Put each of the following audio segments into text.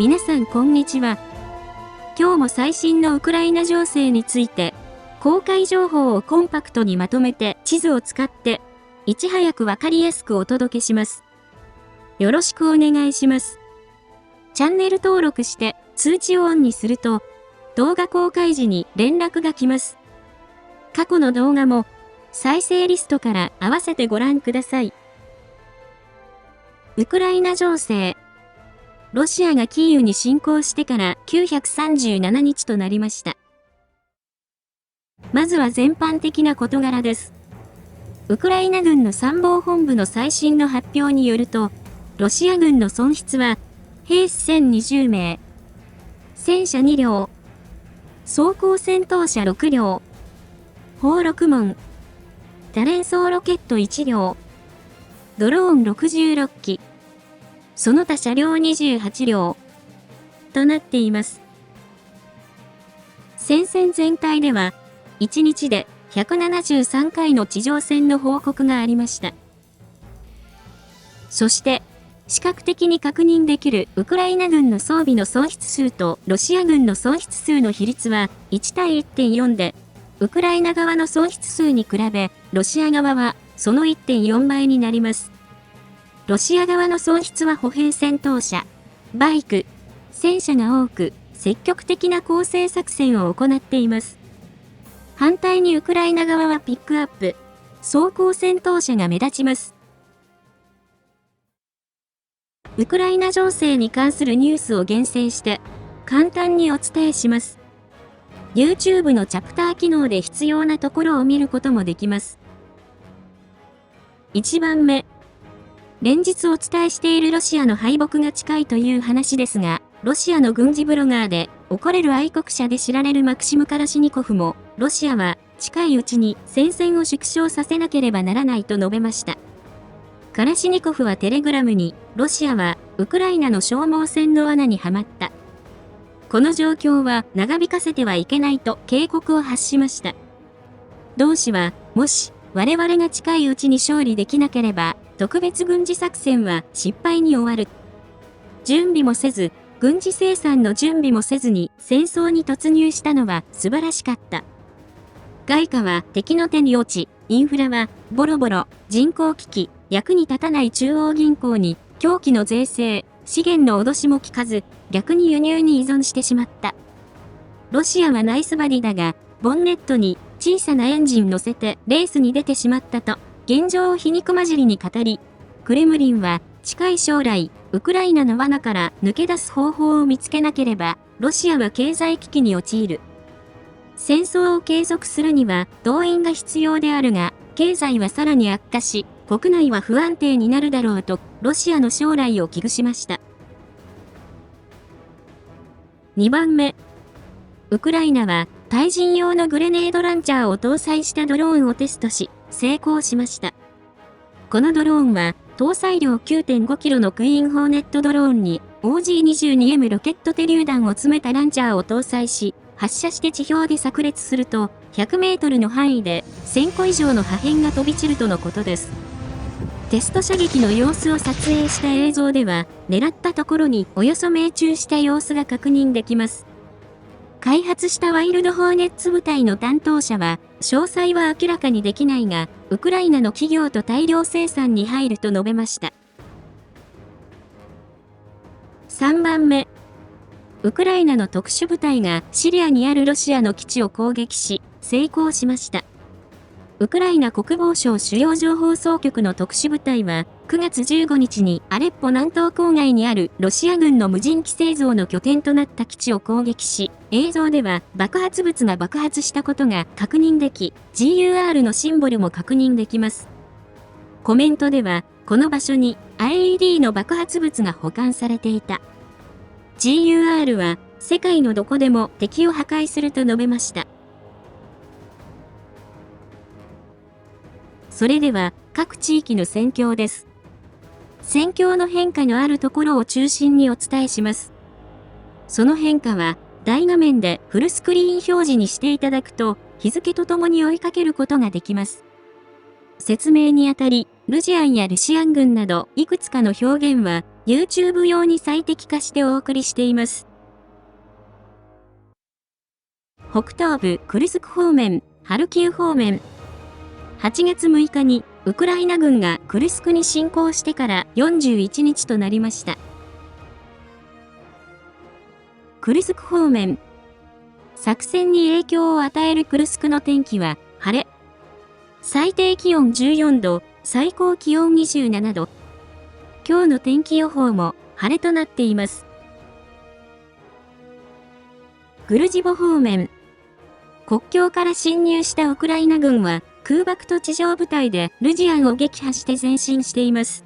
皆さんこんにちは。今日も最新のウクライナ情勢について、公開情報をコンパクトにまとめて地図を使って、いち早くわかりやすくお届けします。よろしくお願いします。チャンネル登録して通知をオンにすると、動画公開時に連絡が来ます。過去の動画も再生リストから合わせてご覧ください。ウクライナ情勢。ロシアがキーウに侵攻してから937日となりました。まずは全般的な事柄です。ウクライナ軍の参謀本部の最新の発表によると、ロシア軍の損失は、兵士1020名、戦車2両、装甲戦闘車6両、砲6門、多連装ロケット1両、ドローン66機、その他車両28両、となっています。戦線全体では、1日で173回の地上戦の報告がありました。そして、視覚的に確認できるウクライナ軍の装備の喪失数とロシア軍の喪失数の比率は1対 1.4 で、ウクライナ側の喪失数に比べ、ロシア側はその 1.4 倍になります。ロシア側の損失は歩兵戦闘車、バイク、戦車が多く、積極的な攻勢作戦を行っています。反対にウクライナ側はピックアップ、装甲戦闘車が目立ちます。ウクライナ情勢に関するニュースを厳選して、簡単にお伝えします。YouTube のチャプター機能で必要なところを見ることもできます。1番目。連日お伝えしているロシアの敗北が近いという話ですが、ロシアの軍事ブロガーで、怒れる愛国者で知られるマクシム・カラシニコフも、ロシアは近いうちに戦線を縮小させなければならないと述べました。カラシニコフはテレグラムに、ロシアはウクライナの消耗戦の罠にはまった。この状況は長引かせてはいけないと警告を発しました。同氏は、もし我々が近いうちに勝利できなければ、特別軍事作戦は失敗に終わる。準備もせず、軍事生産の準備もせずに戦争に突入したのは素晴らしかった。外貨は敵の手に落ち、インフラはボロボロ、人口危機、役に立たない中央銀行に狂気の税制、資源の脅しも効かず、逆に輸入に依存してしまった。ロシアはナイスバディだが、ボンネットに小さなエンジン乗せてレースに出てしまったと、現状を皮肉交じりに語り、クレムリンは近い将来、ウクライナの罠から抜け出す方法を見つけなければ、ロシアは経済危機に陥る。戦争を継続するには動員が必要であるが、経済はさらに悪化し、国内は不安定になるだろうと、ロシアの将来を危惧しました。2番目。ウクライナは対人用のグレネードランチャーを搭載したドローンをテストし、成功しました。このドローンは、搭載量 9.5 キロのクイーン・ホーネットドローンに OG-22M ロケット手榴弾を詰めたランチャーを搭載し、発射して地表で炸裂すると、100メートルの範囲で1000個以上の破片が飛び散るとのことです。テスト射撃の様子を撮影した映像では、狙ったところにおよそ命中した様子が確認できます。開発したワイルドホーネッツ部隊の担当者は、詳細は明らかにできないが、ウクライナの企業と大量生産に入ると述べました。3番目。ウクライナの特殊部隊がシリアにあるロシアの基地を攻撃し、成功しました。ウクライナ国防省主要情報総局の特殊部隊は、9月15日にアレッポ南東郊外にあるロシア軍の無人機製造の拠点となった基地を攻撃し、映像では爆発物が爆発したことが確認でき、GUR のシンボルも確認できます。コメントでは、この場所に IED の爆発物が保管されていた。GUR は世界のどこでも敵を破壊すると述べました。それでは各地域の戦況です。戦況の変化のあるところを中心にお伝えします。その変化は大画面でフルスクリーン表示にしていただくと日付とともに追いかけることができます。説明にあたりルジアンやルシアン軍などいくつかの表現は YouTube 用に最適化してお送りしています。北東部クルスク方面、ハルキウ方面。8月6日にウクライナ軍がクルスクに侵攻してから41日となりました。クルスク方面。作戦に影響を与えるクルスクの天気は晴れ。最低気温14度、最高気温27度。今日の天気予報も晴れとなっています。グルジボ方面。国境から侵入したウクライナ軍は空爆と地上部隊でルジアンを撃破して前進しています。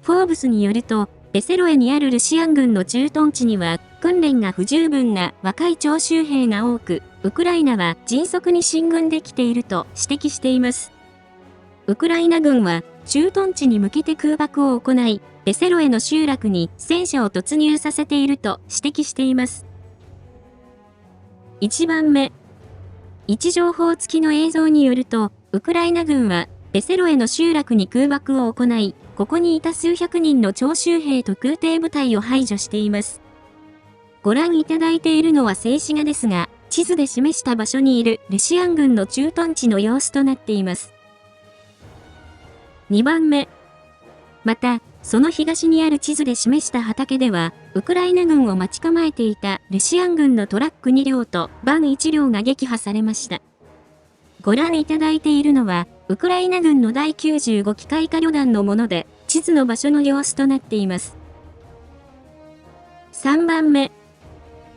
フォーブスによると、ベセロエにあるルシアン軍の駐屯地には訓練が不十分な若い徴集兵が多く、ウクライナは迅速に進軍できていると指摘しています。ウクライナ軍は駐屯地に向けて空爆を行い、ベセロエの集落に戦車を突入させていると指摘しています。1番目。位置情報付きの映像によると、ウクライナ軍はベセロエの集落に空爆を行い、ここにいた数百人の徴集兵と空挺部隊を排除しています。ご覧いただいているのは静止画ですが、地図で示した場所にいるルシアン軍の駐屯地の様子となっています。2番目。また、その東にある地図で示した畑では、ウクライナ軍を待ち構えていたルシアン軍のトラック2両とバン1両が撃破されました。ご覧いただいているのは、ウクライナ軍の第95機械化旅団のもので、地図の場所の様子となっています。3番目。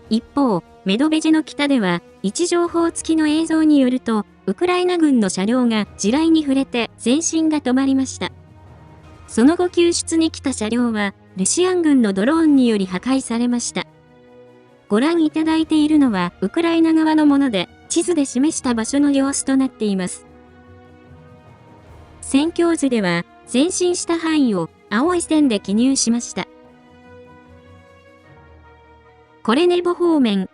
一方、メドベジェの北では、位置情報付きの映像によると、ウクライナ軍の車両が地雷に触れて前進が止まりました。その後救出に来た車両は、ルシアン軍のドローンにより破壊されました。ご覧いただいているのは、ウクライナ側のもので、地図で示した場所の様子となっています。戦況図では、前進した範囲を青い線で記入しました。コレネボ方面。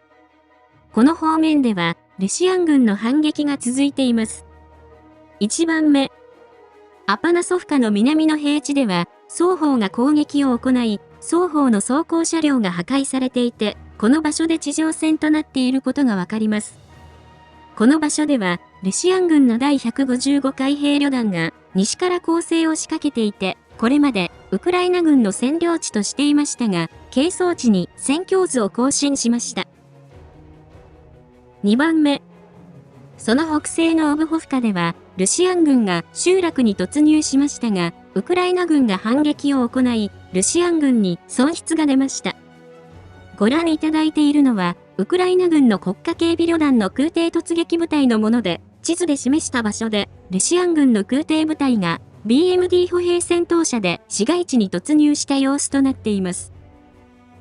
この方面では、ルシアン軍の反撃が続いています。1番目。アパナソフカの南の平地では、双方が攻撃を行い、双方の装甲車両が破壊されていて、この場所で地上戦となっていることがわかります。この場所では、ルシアン軍の第155海兵旅団が西から攻勢を仕掛けていて、これまでウクライナ軍の占領地としていましたが、係争地に戦況図を更新しました。2番目。その北西のオブホフカでは、ルシアン軍が集落に突入しましたが、ウクライナ軍が反撃を行い、ルシアン軍に損失が出ました。ご覧いただいているのは、ウクライナ軍の国家警備旅団の空挺突撃部隊のもので、地図で示した場所で、ルシアン軍の空挺部隊が BMD 歩兵戦闘車で市街地に突入した様子となっています。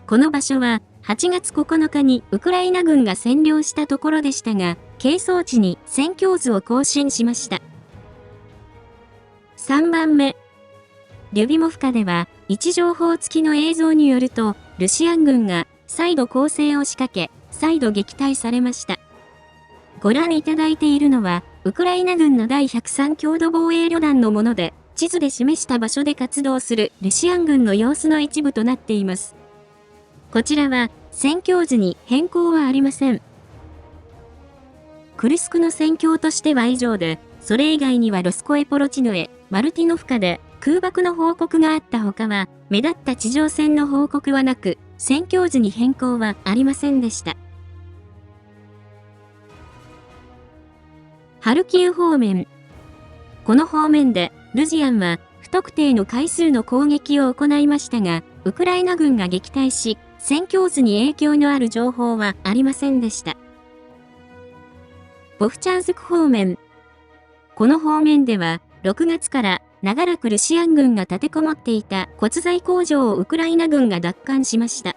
この場所は、8月9日にウクライナ軍が占領したところでしたが、係争地に戦況図を更新しました。3番目。リュビモフカでは、位置情報付きの映像によると、ルシアン軍が再度攻勢を仕掛け、再度撃退されました。ご覧いただいているのは、ウクライナ軍の第103郷土防衛旅団のもので、地図で示した場所で活動するルシアン軍の様子の一部となっています。こちらは、戦況図に変更はありません。クルスクの戦況としては以上で、それ以外にはロスコエポロチノエ、マルティノフカで空爆の報告があったほかは、目立った地上戦の報告はなく、戦況図に変更はありませんでした。ハルキウ方面。この方面で、ルジアンは不特定の回数の攻撃を行いましたが、ウクライナ軍が撃退し、戦況図に影響のある情報はありませんでした。ボフチャンスク方面。この方面では、6月から長らくルシアン軍が立てこもっていた骨材工場をウクライナ軍が奪還しました。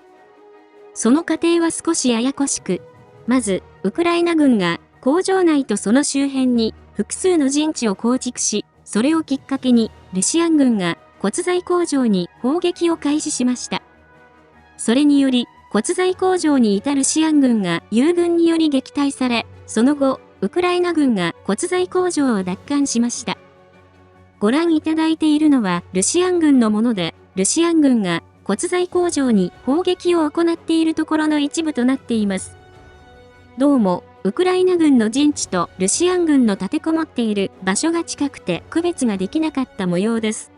その過程は少しややこしく、まず、ウクライナ軍が工場内とその周辺に複数の陣地を構築し、それをきっかけに、ルシアン軍が骨材工場に砲撃を開始しました。それにより、骨材工場にいたルシアン軍が友軍により撃退され、その後、ウクライナ軍が骨材工場を奪還しました。ご覧いただいているのはルシアン軍のもので、ルシアン軍が骨材工場に砲撃を行っているところの一部となっています。どうも、ウクライナ軍の陣地とルシアン軍の立てこもっている場所が近くて区別ができなかった模様です。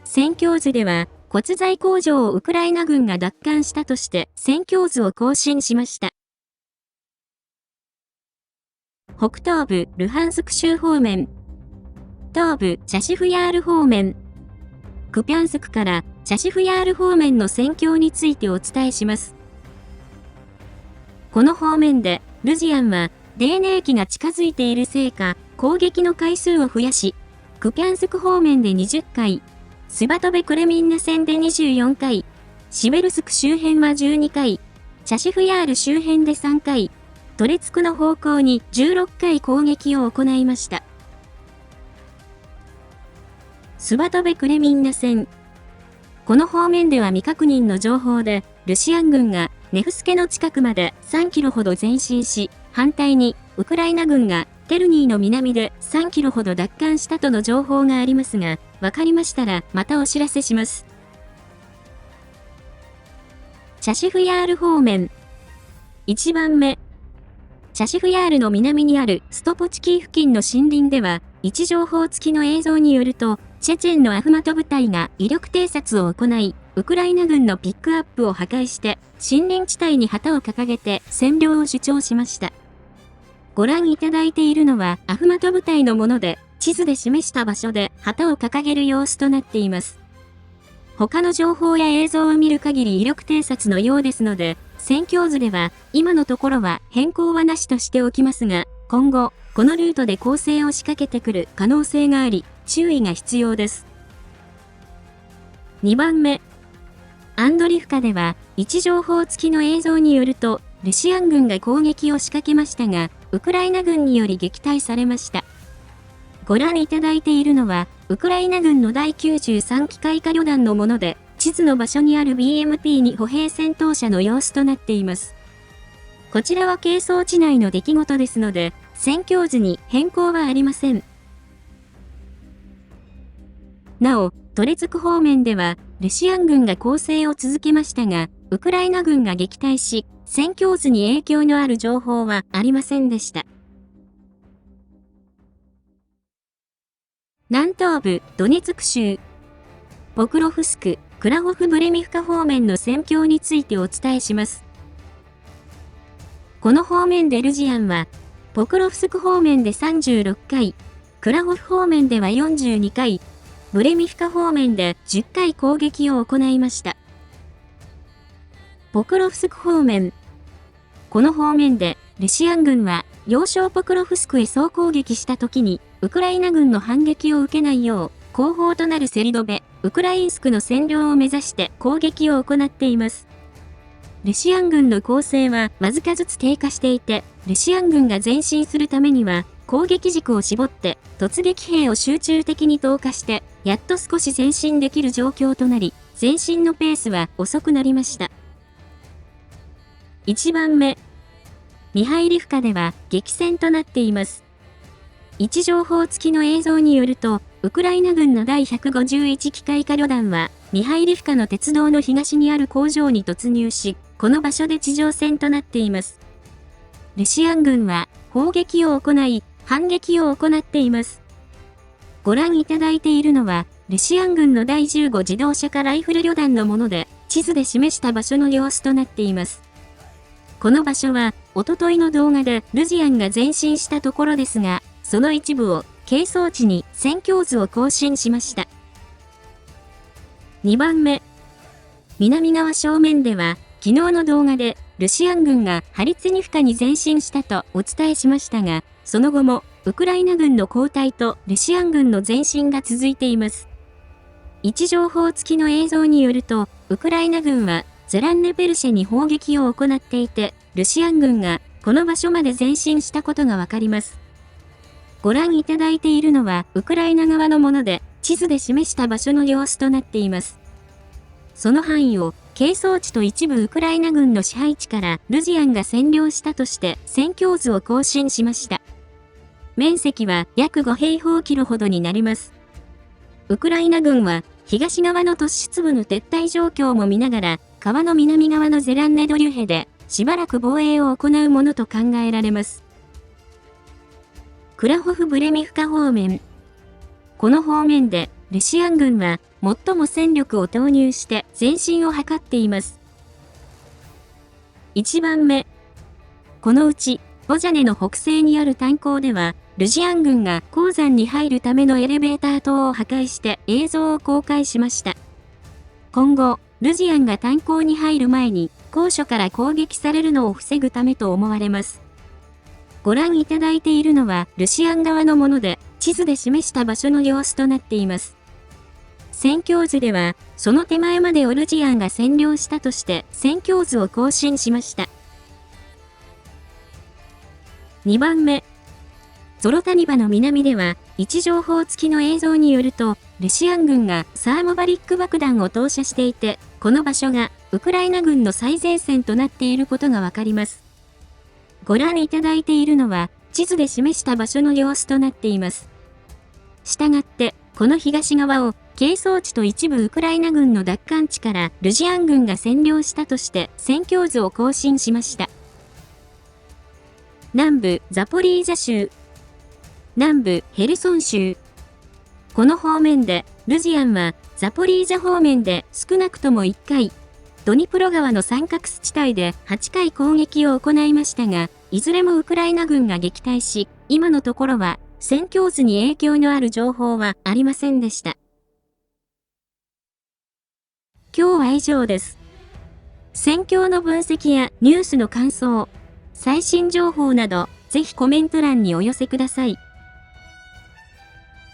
戦況図では、骨材工場をウクライナ軍が奪還したとして戦況図を更新しました。北東部ルハンスク州方面、東部チャシフヤール方面、クピャンスクからチャシフヤール方面の戦況についてお伝えします。この方面でルジアンは泥濘期が近づいているせいか攻撃の回数を増やし、クピャンスク方面で20回、スバトベクレミンナ戦で24回、シベルスク周辺は12回、チャシフヤール周辺で3回、トレツクの方向に16回攻撃を行いました。スバトベクレミンナ戦。この方面では未確認の情報で、ルシアン軍がネフスケの近くまで3キロほど前進し、反対にウクライナ軍がテルニーの南で3キロほど奪還したとの情報がありますが、わかりましたらまたお知らせします。チャシフヤール方面。1番目。チャシフヤールの南にあるストポチキー付近の森林では、位置情報付きの映像によると、チェチェンのアフマト部隊が威力偵察を行い、ウクライナ軍のピックアップを破壊して、森林地帯に旗を掲げて占領を主張しました。ご覧いただいているのはアフマト部隊のもので、地図で示した場所で旗を掲げる様子となっています。他の情報や映像を見る限り威力偵察のようですので、戦況図では今のところは変更はなしとしておきますが、今後、このルートで攻勢を仕掛けてくる可能性があり、注意が必要です。2番目。アンドリフカでは、位置情報付きの映像によると、ルシアン軍が攻撃を仕掛けましたが、ウクライナ軍により撃退されました。ご覧いただいているのは、ウクライナ軍の第93機械化旅団のもので、地図の場所にある BMP-2 歩兵戦闘車の様子となっています。こちらは係争地内の出来事ですので、戦況図に変更はありません。なお、トレツク方面では、ルシアン軍が攻勢を続けましたが、ウクライナ軍が撃退し、戦況図に影響のある情報はありませんでした。南東部ドネツク州、ポクロフスク、クラホフブレミフカ方面の戦況についてお伝えします。この方面でルジアンは、ポクロフスク方面で36回、クラホフ方面では42回、ブレミフカ方面で10回攻撃を行いました。ポクロフスク方面。この方面で、ルシアン軍は、要衝ポクロフスクへ総攻撃した時に、ウクライナ軍の反撃を受けないよう、後方となるセリドベ、ウクラインスクの占領を目指して攻撃を行っています。ルシアン軍の攻勢はわずかずつ低下していて、ルシアン軍が前進するためには、攻撃軸を絞って、突撃兵を集中的に投下して、やっと少し前進できる状況となり、前進のペースは遅くなりました。1番目。ミハイリフカでは激戦となっています。位置情報付きの映像によると、ウクライナ軍の第151機械化旅団は、ミハイリフカの鉄道の東にある工場に突入し、この場所で地上戦となっています。ルシアン軍は砲撃を行い、反撃を行っています。ご覧いただいているのは、ルシアン軍の第15自動車化ライフル旅団のもので、地図で示した場所の様子となっています。この場所は、おとといの動画でルジアンが前進したところですが、その一部を係争地に戦況図を更新しました。2番目。南側正面では、昨日の動画でルシアン軍がハリツニフカに前進したとお伝えしましたが、その後もウクライナ軍の後退とルシアン軍の前進が続いています。位置情報付きの映像によると、ウクライナ軍はゼランネペルシェに砲撃を行っていて、ルシアン軍がこの場所まで前進したことがわかります。ご覧いただいているのはウクライナ側のもので、地図で示した場所の様子となっています。その範囲を、係争地と一部ウクライナ軍の支配地からルジアンが占領したとして戦況図を更新しました。面積は約5平方キロほどになります。ウクライナ軍は東側の突出部の撤退状況も見ながら、川の南側のゼランネドリュヘでしばらく防衛を行うものと考えられます。クラホフ・ブレミフカ方面。この方面でルシアン軍は最も戦力を投入して前進を図っています。1番目。このうち、ボジャネの北西にある炭鉱では、ルシアン軍が鉱山に入るためのエレベーター塔を破壊して映像を公開しました。今後、ルジアンが炭鉱に入る前に、高所から攻撃されるのを防ぐためと思われます。ご覧いただいているのはルシアン側のもので、地図で示した場所の様子となっています。戦況図では、その手前までをルジアンが占領したとして、戦況図を更新しました。2番目。ゾロタニバの南では、位置情報付きの映像によると、ルシアン軍がサーモバリック爆弾を投射していて、この場所がウクライナ軍の最前線となっていることがわかります。ご覧いただいているのは、地図で示した場所の様子となっています。したがって、この東側を、係争地と一部ウクライナ軍の奪還地からルジアン軍が占領したとして戦況図を更新しました。南部ザポリージャ州、南部ヘルソン州。この方面で、ルジアンはザポリージャ方面で少なくとも1回、ドニプロ川の三角地帯で8回攻撃を行いましたが、いずれもウクライナ軍が撃退し、今のところは戦況図に影響のある情報はありませんでした。今日は以上です。戦況の分析やニュースの感想、最新情報など、ぜひコメント欄にお寄せください。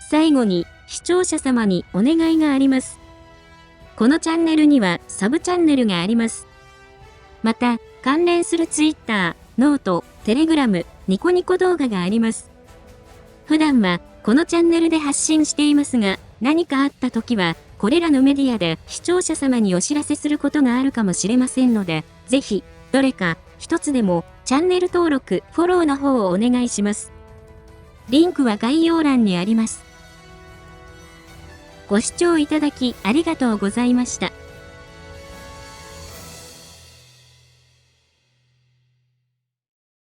最後に、視聴者様にお願いがあります。このチャンネルにはサブチャンネルがあります。また、関連する Twitter、ノート、Telegram、ニコニコ動画があります。普段はこのチャンネルで発信していますが、何かあった時は、これらのメディアで視聴者様にお知らせすることがあるかもしれませんので、ぜひ、どれか一つでもチャンネル登録、フォローの方をお願いします。リンクは概要欄にあります。ご視聴いただきありがとうございました。